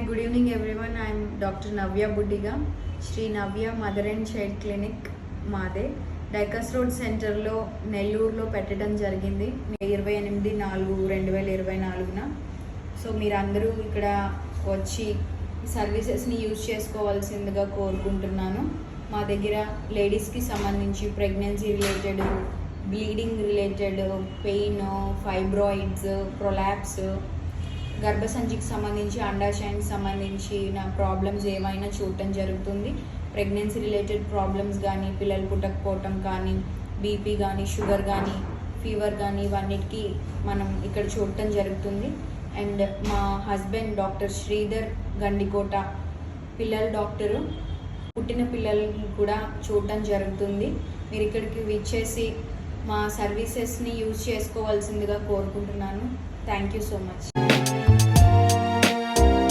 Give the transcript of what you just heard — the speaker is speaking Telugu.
good evening everyone. I am Dr. Navya Buddiga, Sri Navya Mother and Child Clinic, మాదే డైకస్ రోడ్ సెంటర్లో నెల్లూరులో పెట్టడం జరిగింది 28/4/2024న. సో మీరందరూ ఇక్కడ వచ్చి సర్వీసెస్ని యూజ్ చేసుకోవాల్సిందిగా కోరుకుంటున్నాను. మా దగ్గర లేడీస్కి సంబంధించి pregnancy related, bleeding related, pain, fibroids, prolapse, గర్భసంచికి సంబంధించి, అండాశయానికి సంబంధించిన ప్రాబ్లమ్స్ ఏమైనా చూడటం జరుగుతుంది. ప్రెగ్నెన్సీ రిలేటెడ్ ప్రాబ్లమ్స్ కానీ, పిల్లలు పుట్టకపోవటం కానీ, బీపీ కానీ, షుగర్ కానీ, ఫీవర్ కానీ, ఇవన్నిటికీ మనం ఇక్కడ చూడటం జరుగుతుంది. అండ్ మా హస్బెండ్ డాక్టర్ శ్రీధర్ గండికోట పిల్లల డాక్టరు, పుట్టిన పిల్లల్ని కూడా చూడటం జరుగుతుంది. మీరు ఇక్కడికి విచ్చేసి మా సర్వీసెస్ని యూజ్ చేసుకోవాల్సిందిగా కోరుకుంటున్నాను. Thank you so much.